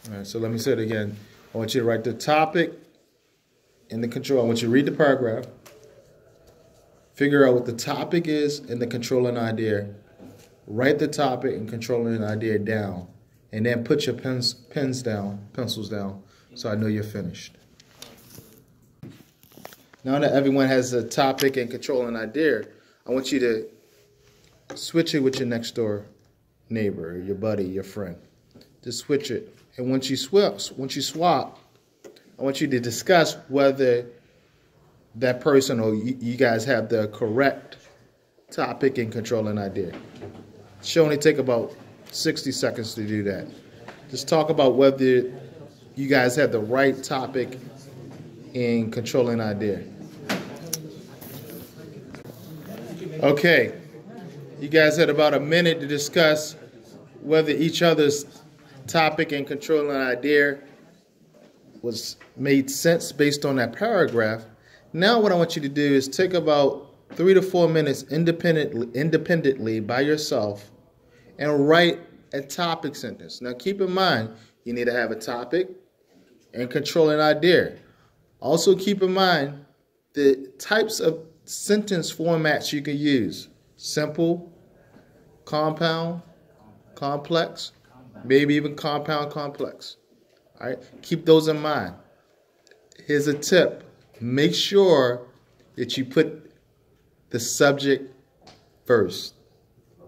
All right, so let me say it again. I want you to write the topic and the control. I want you to read the paragraph, figure out what the topic is and the controlling idea. Write the topic and controlling idea down, and then put your pencils down, so I know you're finished. Now that everyone has a topic and controlling idea, I want you to switch it with your next door neighbor, your buddy, your friend. Just switch it. And once you swap, I want you to discuss whether that person or you guys have the correct topic and controlling idea. It should only take about 60 seconds to do that. Just talk about whether you guys have the right topic and controlling idea. Okay, you guys had about a minute to discuss whether each other's topic and controlling idea made sense based on that paragraph. Now what I want you to do is take about 3 to 4 minutes independently by yourself and write a topic sentence. Now keep in mind, you need to have a topic and controlling idea. Also keep in mind the types of sentence formats you can use. Simple, compound, complex, maybe even compound complex. All right, keep those in mind. Here's a tip. Make sure that you put the subject first.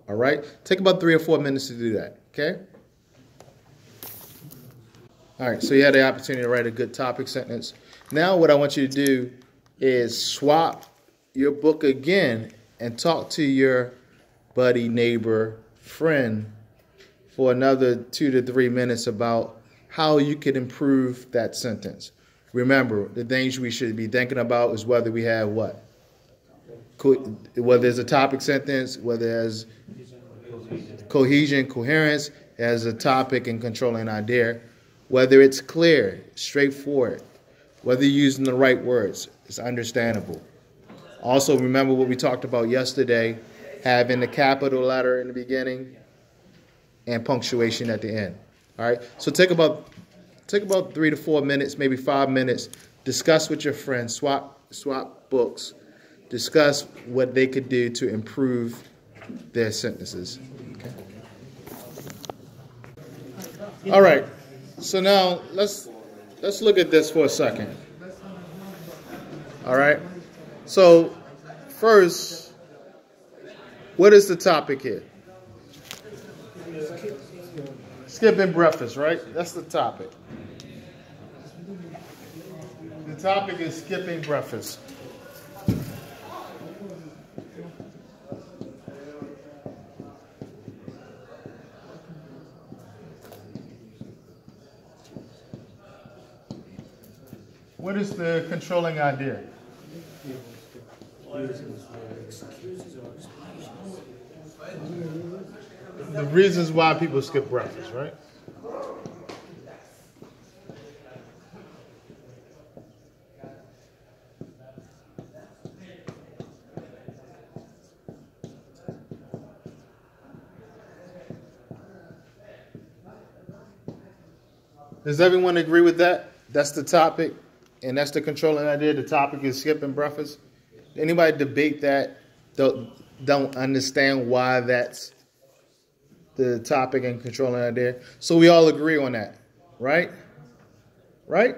All right, take about 3 or 4 minutes to do that, okay? All right, so you had the opportunity to write a good topic sentence. Now what I want you to do is swap your book again and talk to your buddy, neighbor, friend for another 2 to 3 minutes about how you could improve that sentence. Remember, the things we should be thinking about is whether we have what? Whether there's a topic sentence, whether there's cohesion, coherence, as a topic and controlling idea, whether it's clear, straightforward, whether you're using the right words, it's understandable. Also, remember what we talked about yesterday, having the capital letter in the beginning and punctuation at the end. All right, so take about 3 to 4 minutes, maybe 5 minutes. Discuss with your friends, swap books, discuss what they could do to improve their sentences. Okay. All right, so now let's look at this for a second. All right, so first, what is the topic here? Skipping breakfast, right? That's the topic. The topic is skipping breakfast. What is the controlling idea? The reasons why people skip breakfast, right? Does everyone agree with that? That's the topic, and that's the controlling idea. The topic is skipping breakfast. Anybody debate that? Don't understand why that's the topic and controlling idea? So we all agree on that, right? Right?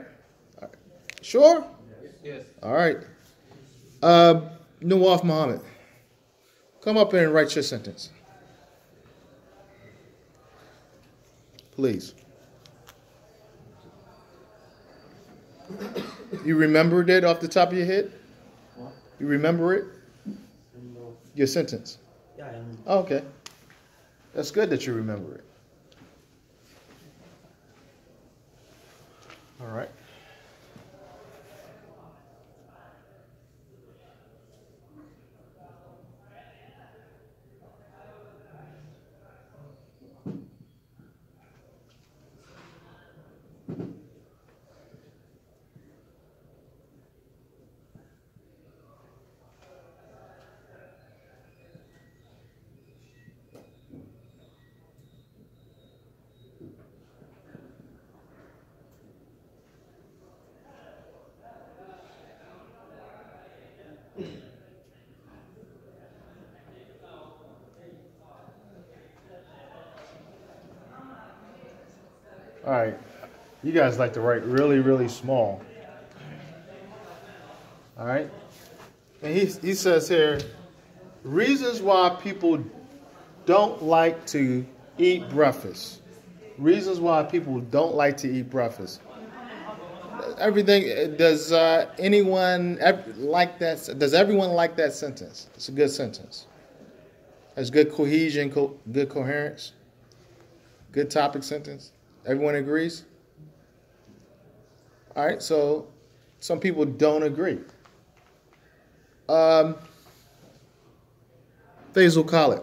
Sure? Yes. All right. Nawaf Muhammad, come up here and write your sentence, please. You remembered it off the top of your head? What? You remember it? No. Your sentence? Yeah, I remember. Oh, okay. That's good that you remember it. All right. All right. You guys like to write really, really small. All right. And he says here, reasons why people don't like to eat breakfast. Reasons why people don't like to eat breakfast. Everything. Does anyone like that? Does everyone like that sentence? It's a good sentence. Has good cohesion, good coherence, good topic sentence. Everyone agrees? All right, so some people don't agree. Faisal Khalid,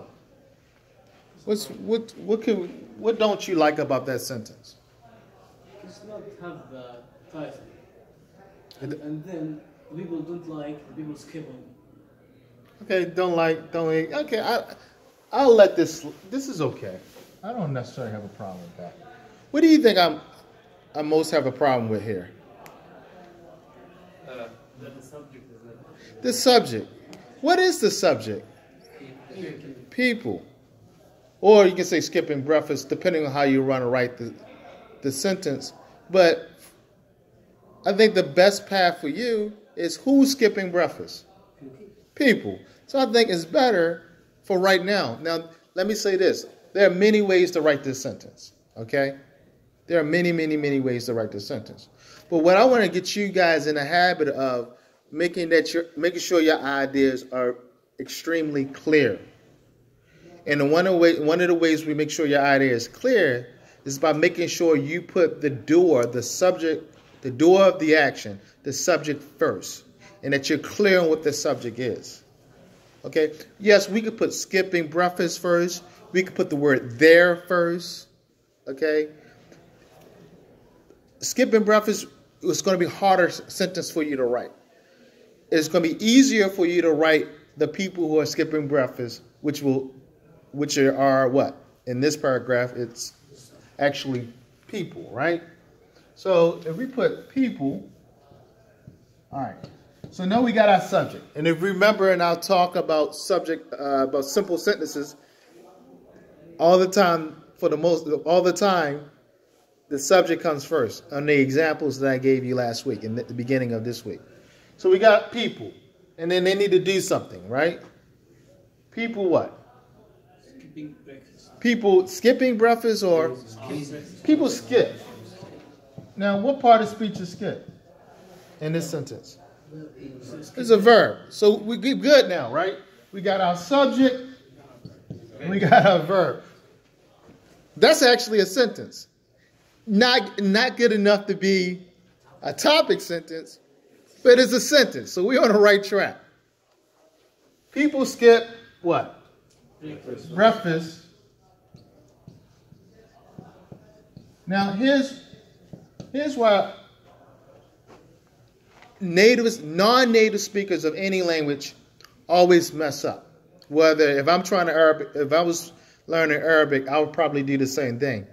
what don't you like about that sentence? It's not have the title. And then people don't like, people skip on. Okay, don't like. Okay, I'll let this is okay. I don't necessarily have a problem with that. What do you think I most have a problem with here? The subject is not. The subject. What is the subject? People. Or you can say skipping breakfast, depending on how you want to write the sentence. But I think the best path for you is who's skipping breakfast? People. So I think it's better for right now. Now, let me say this. There are many ways to write this sentence. Okay? There are many, many, many ways to write this sentence. But what I want to get you guys in the habit of making sure your ideas are extremely clear. And one of the ways we make sure your idea is clear is by making sure you put the door, the subject, the door of the action, the subject first, and that you're clear on what the subject is. Okay? Yes, we could put skipping breakfast first. We could put the word there first. Okay? Skipping breakfast is going to be a harder sentence for you to write. It's going to be easier for you to write the people who are skipping breakfast, which are what? In this paragraph, it's actually people, right? So if we put people, all right. So now we got our subject. And if you remember in our talk about about simple sentences, all the time, the subject comes first on the examples that I gave you last week and at the beginning of this week. So we got people, and then they need to do something, right? People what? Skipping breakfast. People skipping breakfast or people skip. Now, what part of speech is skip in this sentence? It's a verb. So we get good now, right? We got our subject, we got our verb. That's actually a sentence. Not good enough to be a topic sentence, but it's a sentence. So we're on the right track. People skip what? Breakfast. Now here's why non-native speakers of any language always mess up. Whether if I was learning Arabic, I would probably do the same thing.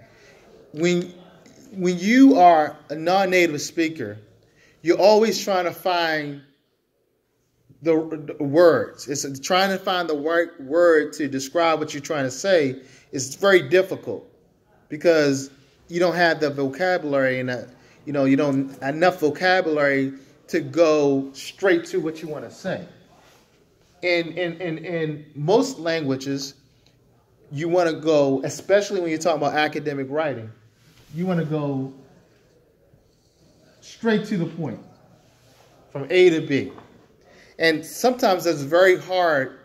When you are a non-native speaker, you're always trying to find the words. It's trying to find the right word to describe what you're trying to say is very difficult because you don't have the vocabulary and you don't enough vocabulary to go straight to what you want to say. In most languages, you want to go, especially when you're talking about academic writing, you want to go straight to the point, from A to B. And sometimes it's very hard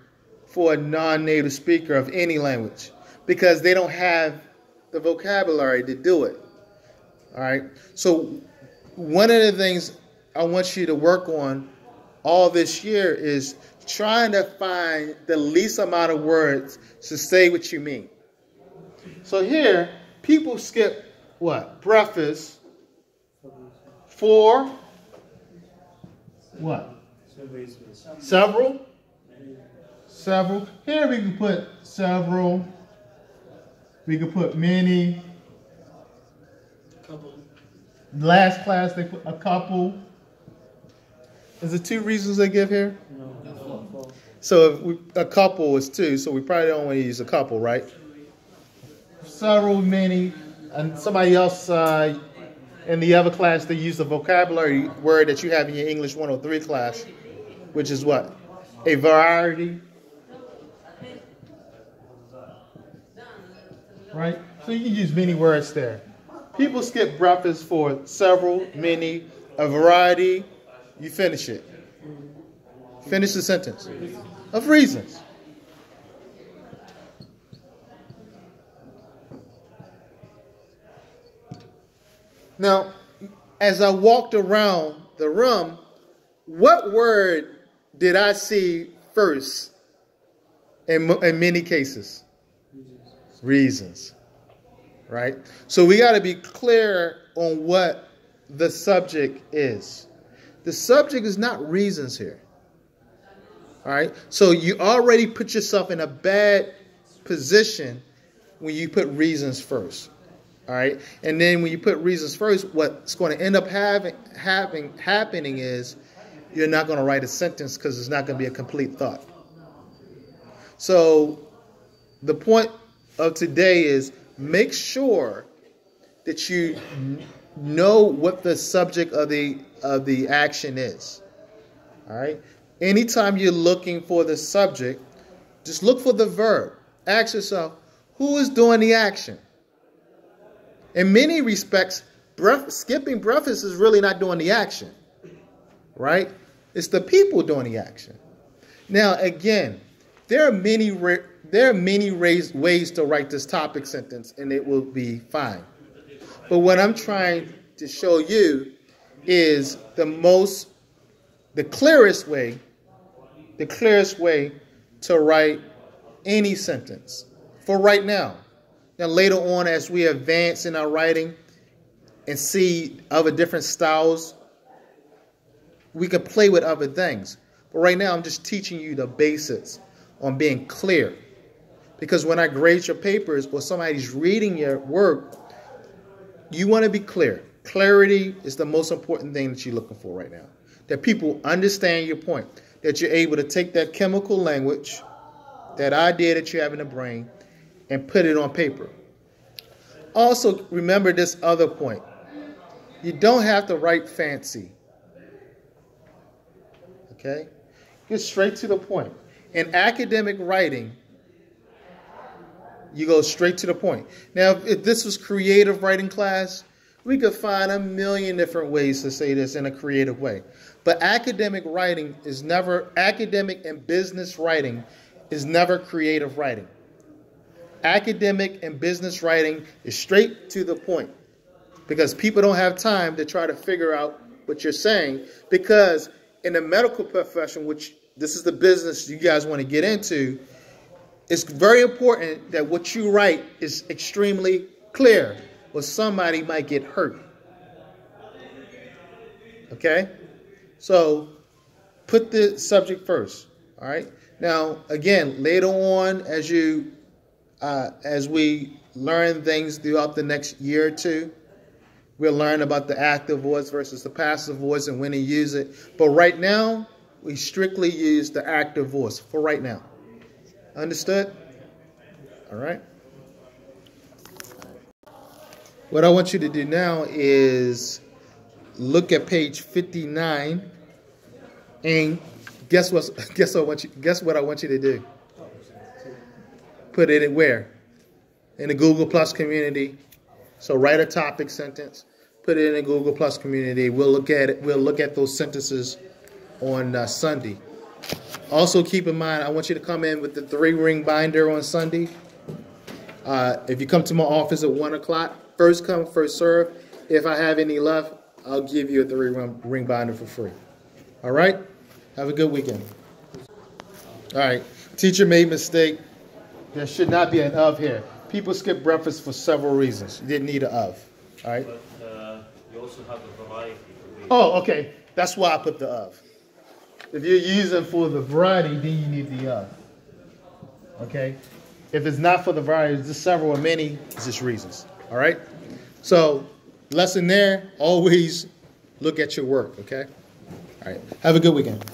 for a non-native speaker of any language because they don't have the vocabulary to do it. All right? So one of the things I want you to work on all this year is trying to find the least amount of words to say what you mean. So here, people skip what? Breakfast for what? Several. Here we can put several. We can put many. Couple. Last class they put a couple. Is it 2 reasons they give here? No. So a couple is 2, so we probably don't want to use a couple, right? Several, many, And somebody else in the other class, they use the vocabulary word that you have in your English 103 class, which is what? A variety. Right? So you can use many words there. People skip breakfast for several, many, a variety. You finish it. Finish the sentence. Of reasons. Now, as I walked around the room, what word did I see first in many cases? Reasons. Right? So we got to be clear on what the subject is. The subject is not reasons here. All right? So you already put yourself in a bad position when you put reasons first. All right? And then when you put reasons first, what's going to end up happening is you're not going to write a sentence because it's not going to be a complete thought. So the point of today is make sure that you know what the subject of the action is. All right? Anytime you're looking for the subject, just look for the verb. Ask yourself, who is doing the action? In many respects, skipping breakfast is really not doing the action. Right? It's the people doing the action. Now, again, there are many ways to write this topic sentence, and it will be fine. But what I'm trying to show you is the clearest way to write any sentence for right now. Now, later on, as we advance in our writing and see other different styles, we can play with other things. But right now, I'm just teaching you the basics on being clear. Because when I grade your papers or somebody's reading your work, you want to be clear. Clarity is the most important thing that you're looking for right now. That people understand your point. That you're able to take that chemical language, that idea that you have in the brain, and put it on paper. Also, remember this other point. You don't have to write fancy. Okay? Get straight to the point. In academic writing, you go straight to the point. Now, if this was creative writing class, we could find a million different ways to say this in a creative way. But academic and business writing is never creative writing. Academic and business writing is straight to the point. Because people don't have time to try to figure out what you're saying. Because in the medical profession, which this is the business you guys want to get into, it's very important that what you write is extremely clear, or somebody might get hurt. Okay? So, put the subject first. All right? Now, again, later on, as we learn things throughout the next year or two, we'll learn about the active voice versus the passive voice and when to use it. But right now, we strictly use the active voice for right now. Understood? All right. What I want you to do now is look at page 59 and guess what I want you to do? Put it in where? In the Google Plus community. So write a topic sentence, put it in the Google Plus community. We'll look at it. We'll look at those sentences on Sunday. Also, keep in mind, I want you to come in with the 3-ring binder on Sunday. If you come to my office at 1 o'clock, first come, first serve. If I have any left, I'll give you a 3-ring binder for free. All right? Have a good weekend. All right. Teacher made a mistake. There should not be an of here. People skip breakfast for several reasons. You didn't need an of. All right? But you also have a variety. Oh, okay. That's why I put the of. If you're using for the variety, then you need the of. Okay? If it's not for the variety, it's just several or many, it's just reasons. All right? So, lesson there, always look at your work, okay? All right. Have a good weekend.